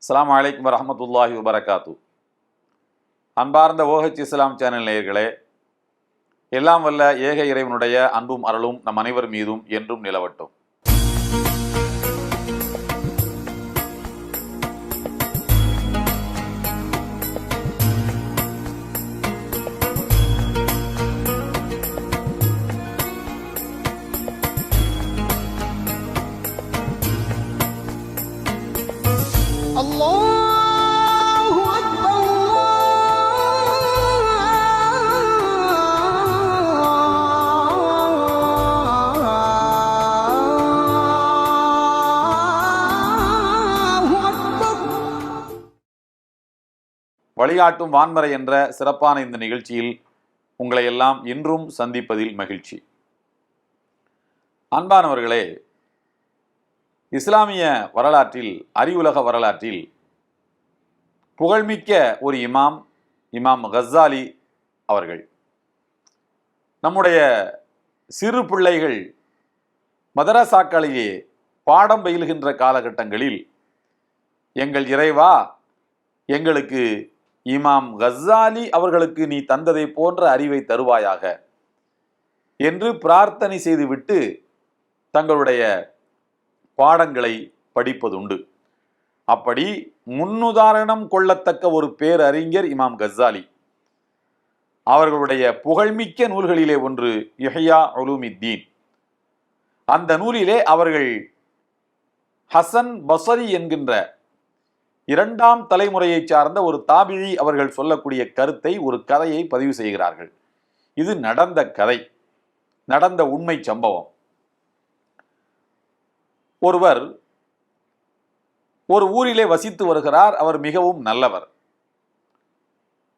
அஸ்ஸலாமு அலைக்கும் வரஹ்மத்துல்லாஹி வபரகாத்து. அன்பார்ந்த OH இஸ்லாம் சேனல் நேயர்களே, எல்லாம் வல்ல ஏக இறைவனுடைய அன்பும் அருளும் நம் அனைவர் மீதும் என்றும் நிலவட்டும். அல்லாஹு அக்பர் அல்லாஹு அக்பர். வழிகாட்டும் வான்மறை என்ற சிறப்பான இந்த நிகழ்ச்சியில் உங்களை எல்லாம் இன்றும் சந்திப்பதில் மகிழ்ச்சி. அன்பானவர்களே, இஸ்லாமிய வரலாற்றில், அறிவுலக வரலாற்றில் புகழ்மிக்க ஒரு இமாம் கஸ்ஸாலி அவர்கள். நம்முடைய சிறு பிள்ளைகள் மதரசாக்களிலே பாடம் பயில்கின்ற காலகட்டங்களில், எங்கள் இறைவா, எங்களுக்கு இமாம் கஸ்ஸாலி அவர்களுக்கு நீ தந்ததை போன்ற அறிவை தருவாயாக என்று பிரார்த்தனை செய்துவிட்டு தங்களுடைய பாடங்களை படிப்பதுண்டு. அப்படி முன்னுதாரணம் கொள்ளத்தக்க ஒரு பேரறிஞர் இமாம் கஸ்ஸாலி. அவர்களுடைய புகழ்மிக்க நூல்களிலே ஒன்று இஹ்யா உலூமித்தீன். அந்த நூலிலே அவர்கள் ஹசன் பஸரி என்கின்ற இரண்டாம் தலைமுறையை சார்ந்த ஒரு தாபிழி அவர்கள் சொல்லக்கூடிய கருத்தை, ஒரு கதையை பதிவு செய்கிறார்கள். இது நடந்த கதை, நடந்த உண்மை சம்பவம். ஒருவர் ஒரு ஊரிலே வசித்து வருகிறார். அவர் மிகவும் நல்லவர்,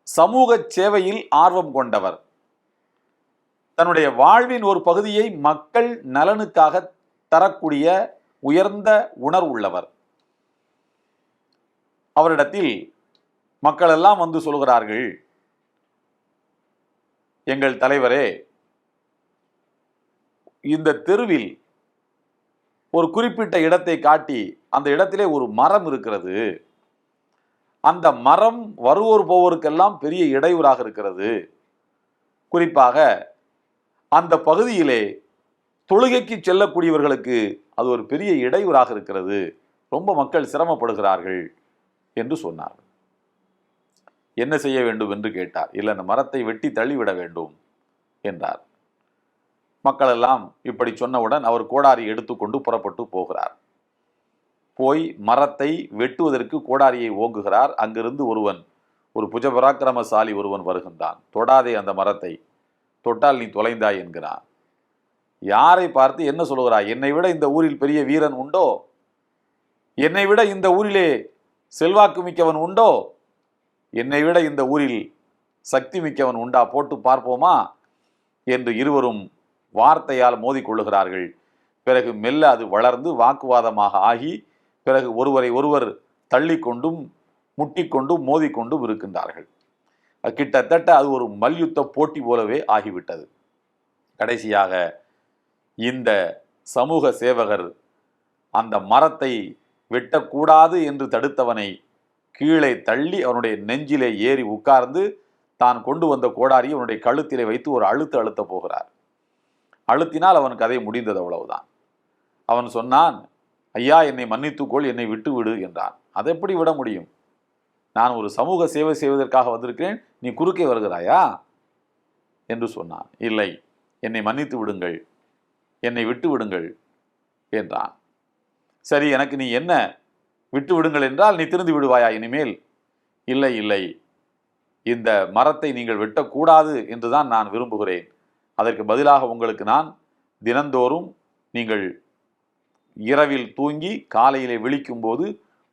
சமூக சேவையில் ஆர்வம் கொண்டவர், தன்னுடைய வாழ்வின் ஒரு பகுதியை மக்கள் நலனுக்காக தரக்கூடிய உயர்ந்த உணர்வு உள்ளவர். அவரிடத்தில் மக்கள் எல்லாம் வந்து சொல்கிறார்கள், எங்கள் தலைவரே, இந்த தெருவில் ஒரு குறிப்பிட்ட இடத்தை காட்டி அந்த இடத்திலே ஒரு மரம் இருக்கிறது, அந்த மரம் வருவோர் போவோருக்கெல்லாம் பெரிய இடையூறாக இருக்கிறது. குறிப்பாக அந்த பகுதியிலே தொழுகைக்கு செல்லக்கூடியவர்களுக்கு அது ஒரு பெரிய இடையூறாக இருக்கிறது, ரொம்ப மக்கள் சிரமப்படுகிறார்கள் என்று சொன்னார். என்ன செய்ய வேண்டும் என்று கேட்டார். இல்லை, அந்த மரத்தை வெட்டி தள்ளிவிட வேண்டும் என்றார். மக்கள் எல்லாம் இப்படி சொன்னவுடன் அவர் கோடாரி எடுத்துக்கொண்டு புறப்பட்டு போகிறார். போய் மரத்தை வெட்டுவதற்கு கோடாரியை ஓங்குகிறார். அங்கிருந்து ஒரு புஜபராக்கிரமசாலி ஒருவன் வருகின்றான். தொடாதே அந்த மரத்தை, தொட்டால் நீ தொலைந்தாய் என்கிறான். யாரை பார்த்து என்ன சொல்கிறாய்? என்னை விட இந்த ஊரில் பெரிய வீரன் உண்டோ? என்னை விட இந்த ஊரிலே செல்வாக்கு மிக்கவன் உண்டோ? என்னை விட இந்த ஊரில் சக்தி மிக்கவன் உண்டா? போட்டு பார்ப்போமா என்று இருவரும் வார்த்தையால் மோதிக்கொள்ளுகிறார்கள். பிறகு மெல்ல அது வளர்ந்து வாக்குவாதமாக ஆகி, பிறகு ஒருவரை ஒருவர் தள்ளிக்கொண்டும் முட்டிக்கொண்டும் மோதிக்கொண்டும் இருக்கின்றார்கள். கிட்டத்தட்ட அது ஒரு மல்யுத்த போட்டி போலவே ஆகிவிட்டது. கடைசியாக இந்த சமூக சேவகர் அந்த மரத்தை வெட்டக்கூடாது என்று தடுத்தவனை கீழே தள்ளி அவனுடைய நெஞ்சிலே ஏறி உட்கார்ந்து தான் கொண்டு வந்த கோடாரி அவனுடைய கழுத்திலே வைத்து ஒரு அழுத்த போகிறார். அழுத்தினால் அவன் கதை முடிந்தது, அவ்வளவுதான். அவன் சொன்னான், ஐயா, என்னை மன்னித்துக்கொள், என்னை விட்டு விடு என்றான். அதை எப்படி விட முடியும்? நான் ஒரு சமூக சேவை செய்வதற்காக வந்திருக்கிறேன், நீ குறுக்கே வருகிறாயா என்று சொன்னான். இல்லை, என்னை மன்னித்து விடுங்கள், என்னை விட்டு விடுங்கள் என்றான். சரி, எனக்கு நீ என்ன விட்டு விடுங்கள் என்றால் நீ திருந்து விடுவாயா இனிமேல்? இல்லை இல்லை, இந்த மரத்தை நீங்கள் வெட்டக்கூடாது என்றுதான் நான் விரும்புகிறேன். அதற்கு பதிலாக உங்களுக்கு நான் தினந்தோறும் நீங்கள் இரவில் தூங்கி காலையிலே விழிக்கும் போது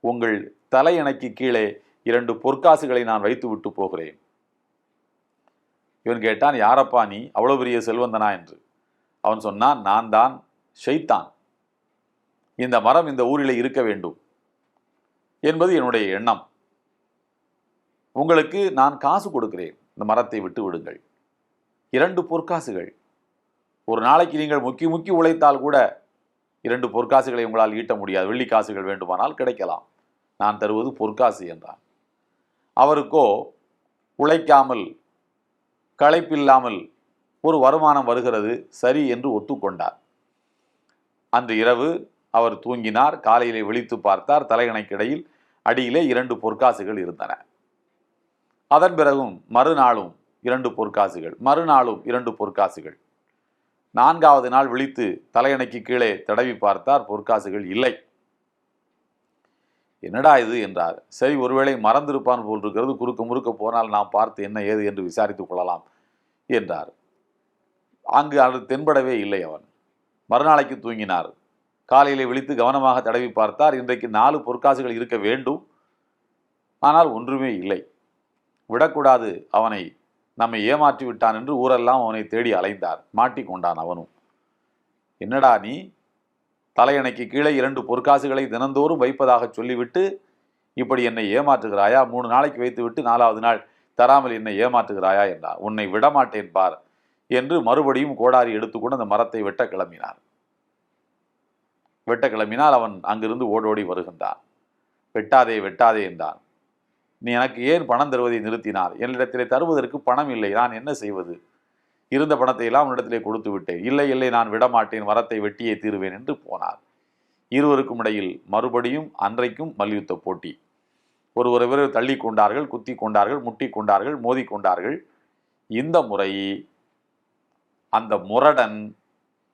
உங்கள் தலையணைக்கு கீழே 2 பொற்காசுகளை நான் வைத்து விட்டு போகிறேன். இவன் கேட்டான், யாரப்பா நீ, அவ்வளவு பெரிய செல்வந்தனா என்று. அவன் சொன்னான், நான் தான் ஷைத்தான். இந்த மரம் இந்த ஊரிலே இருக்க வேண்டும் என்பது என்னுடைய எண்ணம். உங்களுக்கு நான் காசு கொடுக்கிறேன், இந்த மரத்தை விட்டு விடுங்கள். 2 பொற்காசுகள். ஒரு நாளைக்கு நீங்கள் முக்கி உழைத்தால் கூட 2 பொற்காசுகளை உங்களால் ஈட்ட முடியாது. வெள்ளி காசுகள் வேண்டுமானால் கிடைக்கலாம். நான் தருவது பொற்காசு என்றான். அவருக்கோ உழைக்காமல் களைப்பில்லாமல் ஒரு வருமானம் வருகிறது, சரி என்று ஒத்துக்கொண்டார். அன்று இரவு அவர் தூங்கினார். காலையிலே விழித்து பார்த்தார், தலையணைக்கிடையில் அடியிலே 2 பொற்காசுகள் இருந்தன. அதன் பிறகும் மறுநாளும் 2 பொற்காசுகள், மறுநாளும் 2 பொற்காசுகள். 4வது நாள் விழித்து தலையணைக்கு கீழே தடவி பார்த்தார், பொற்காசுகள் இல்லை. என்னடா இது என்றார். சரி, ஒருவேளை மறந்திருப்பான் போல் இருக்கிறது, குறுக்க முறுக்க போனால் நாம் பார்த்து என்ன ஏது என்று விசாரித்துக் கொள்ளலாம் என்றார். அங்கு அது தென்படவே இல்லை. அவன் மறுநாளைக்கு தூங்கினார். காலையிலே விழித்து கவனமாக தடவி பார்த்தார். இன்றைக்கு 4 பொற்காசுகள் இருக்க வேண்டும், ஆனால் ஒன்றுமே இல்லை. விடக்கூடாது, அவனை நம்மை ஏமாற்றி விட்டான் என்று ஊரெல்லாம் அவனை தேடி அலைந்தார். மாட்டிக்கொண்டான் அவனும். என்னடா நீ தலையணைக்கு கீழே 2 பொற்காசுகளை தினந்தோறும் வைப்பதாக சொல்லிவிட்டு இப்படி என்னை ஏமாற்றுகிறாயா? 3 நாளைக்கு வைத்துவிட்டு 4வது நாள் தராமல் என்னை ஏமாற்றுகிறாயா என்றார். உன்னை விடமாட்டேன் பார் என்று மறுபடியும் கோடாரி எடுத்துக்கொண்டு அந்த மரத்தை வெட்ட கிளம்பினார். வெட்ட கிளம்பினால் அவன் அங்கிருந்து ஓடோடி வருகின்றான். வெட்டாதே வெட்டாதே என்றான். நீ எனக்கு ஏன் பணம் தருவதை நிறுத்தினார்? என்னிடத்திலே தருவதற்கு பணம் இல்லை, நான் என்ன செய்வது? இருந்த பணத்தை எல்லாம் உன்னிடத்திலே கொடுத்து விட்டேன். இல்லை இல்லை, நான் விடமாட்டேன், மரத்தை வெட்டியே தீருவேன் என்று போனார். இருவருக்கும் இடையில் மறுபடியும் அன்றைக்கும் மல்யுத்த போட்டி. ஒருவர் தள்ளி கொண்டார்கள், குத்தி கொண்டார்கள், முட்டி கொண்டார்கள், மோதி கொண்டார்கள். இந்த முறை அந்த முரடன்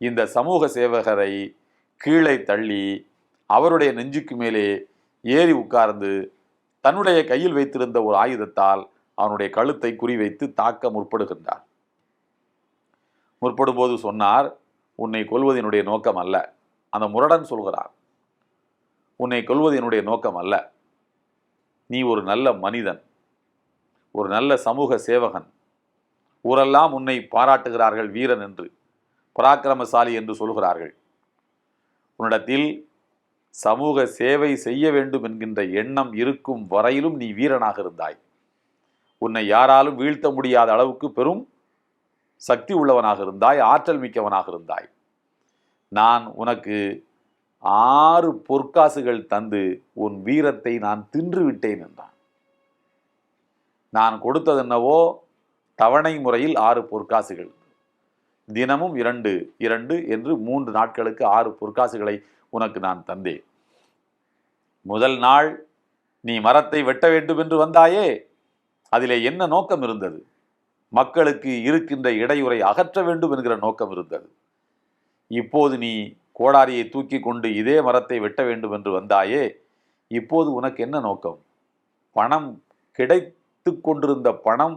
இந்த சமூக சேவகரை கீழே தள்ளி அவருடைய நெஞ்சுக்கு மேலே ஏறி உட்கார்ந்து தன்னுடைய கையில் வைத்திருந்த ஒரு ஆயுதத்தால் அவனுடைய கழுத்தை குறிவைத்து தாக்க முற்படுகின்றார். முற்படும்போது சொன்னார், உன்னை கொல்வது என்னுடைய நோக்கம் அல்ல. அந்த முரடன் சொல்கிறார், உன்னை கொல்வது என்னுடைய நோக்கம் அல்ல. நீ ஒரு நல்ல மனிதன், ஒரு நல்ல சமூக சேவகன். ஊரெல்லாம் உன்னை பாராட்டுகிறார்கள், வீரன் என்று, பராக்கிரமசாலி என்று சொல்கிறார்கள். உன்னிடத்தில் சமூக சேவை செய்ய வேண்டும் என்கின்ற எண்ணம் இருக்கும் வரையிலும் நீ வீரனாக இருந்தாய். உன்னை யாராலும் வீழ்த்த முடியாத அளவுக்கு பெரும் சக்தி உள்ளவனாக இருந்தாய், ஆற்றல் மிக்கவனாக இருந்தாய். நான் உனக்கு 6 பொற்காசுகள் தந்து உன் வீரத்தை நான் தின்று விட்டேன் என்றான். நான் கொடுத்தது என்னவோ தவணை முறையில் 6 பொற்காசுகள், தினமும் 2 2 என்று 3 நாட்களுக்கு 6 பொற்காசுகளை உனக்கு நான் தந்தேன். முதல் நாள் நீ மரத்தை வெட்ட வேண்டும் என்று வந்தாயே, அதிலே என்ன நோக்கம் இருந்தது? மக்களுக்கு இருக்கின்ற இடையூறை அகற்ற வேண்டும் என்கிற நோக்கம் இருந்தது. இப்போது நீ கோடாரியை தூக்கி கொண்டு இதே மரத்தை வெட்ட வேண்டும் என்று வந்தாயே, இப்போது உனக்கு என்ன நோக்கம்? பணம் கிடைத்து கொண்டிருந்த பணம்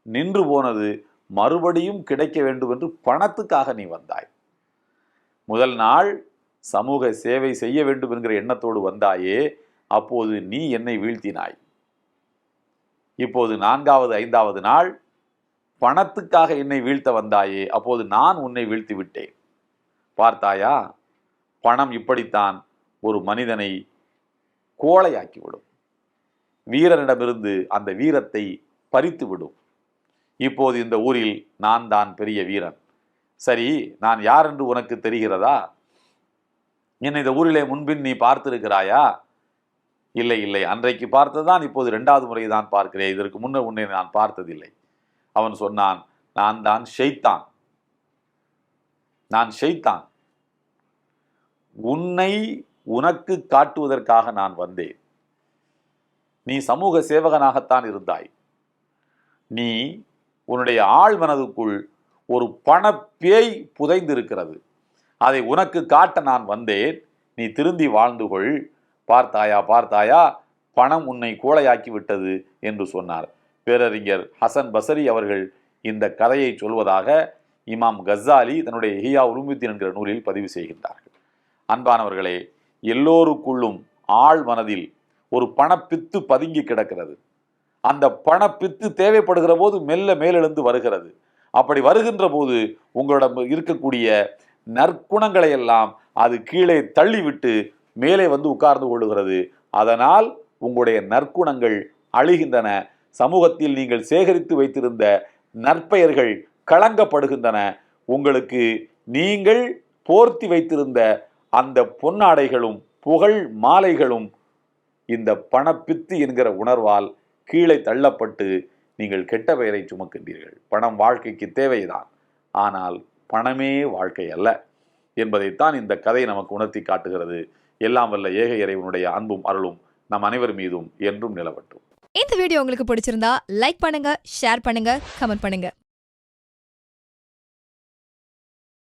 நின்று போனது, மறுபடியும் கிடைக்க வேண்டும் என்று பணத்துக்காக நீ வந்தாய். முதல் நாள் சமூக சேவை செய்ய வேண்டும் என்கிற எண்ணத்தோடு வந்தாயே, அப்போது நீ என்னை வீழ்த்தினாய். இப்போது 4வது 5வது நாள் பணத்துக்காக என்னை வீழ்த்த வந்தாயே, அப்போது நான் உன்னை வீழ்த்தி விட்டேன். பார்த்தாயா, பணம் இப்படித்தான் ஒரு மனிதனை கோழையாக்கிவிடும், வீரனிடமிருந்து அந்த வீரத்தை பறித்து விடும். இப்போது இந்த ஊரில் நான் தான் பெரிய வீரன். சரி, நான் யார் என்று உனக்கு தெரிகிறதா? என்னை இந்த ஊரிலே முன்பின் நீ பார்த்திருக்கிறாயா? இல்லை இல்லை, அன்றைக்கு பார்த்ததுதான், இப்போது 2வது முறை தான் பார்க்கிறேன், இதற்கு முன்னர் உன்னை நான் பார்த்ததில்லை. அவன் சொன்னான், நான் தான் ஷைத்தான், நான் ஷைத்தான். உன்னை உனக்கு காட்டுவதற்காக நான் வந்தேன். நீ சமூக சேவகனாகத்தான் இருந்தாய். நீ உன்னுடைய ஆழ் மனதுக்குள் ஒரு பணப்பேய் புதைந்திருக்கிறது, அதை உனக்கு காட்ட நான் வந்தேன். நீ திருந்தி வாழ்ந்து கொள். பார்த்தாயா பார்த்தாயா, பணம் உன்னை கோழையாக்கி விட்டது என்று சொன்னார். பேரறிஞர் ஹசன் பசரி அவர்கள் இந்த கதையை சொல்வதாக இமாம் கஸ்ஸாலி தன்னுடைய இஹ்யா உலூமுத்தீன் என்கிற நூலில் பதிவு செய்கின்றார்கள். அன்பானவர்களே, எல்லோருக்குள்ளும் ஆழ் மனதில் ஒரு பணப்பித்து பதுங்கி கிடக்கிறது. அந்த பணப்பித்து தேவைப்படுகிற போது மெல்ல மேலெழுந்து வருகிறது. அப்படி வருகின்ற போது உங்களிடம் இருக்கக்கூடிய நற்குணங்களை எல்லாம் அது கீழே தள்ளிவிட்டு மேலே வந்து உட்கார்ந்து கொள்ளுகிறது. அதனால் உங்களுடைய நற்குணங்கள் அழிகின்றன. சமூகத்தில் நீங்கள் சேகரித்து வைத்திருந்த நற்பெயர்கள் களங்கப்படுகின்றன. உங்களுக்கு நீங்கள் போர்த்தி வைத்திருந்த அந்த பொன்னாடைகளும் புகழ் மாலைகளும் இந்த பணப்பித்து என்கிற உணர்வால் கீழே தள்ளப்பட்டு நீங்கள் கெட்ட பெயரை சுமக்கின்றீர்கள். பணம் வாழ்க்கைக்கு தேவைதான், ஆனால் பணமே வாழ்க்கை அல்ல என்பதைத்தான் இந்த கதை நமக்கு உணர்த்தி காட்டுகிறது. எல்லாம் வல்ல ஏக இறைவனுடைய அன்பும் அருளும் நம் அனைவர் மீதும் என்றும் நிலவட்டும். இந்த வீடியோ உங்களுக்கு பிடிச்சிருந்தா லைக் பண்ணுங்க, ஷேர் பண்ணுங்க, கமெண்ட் பண்ணுங்க.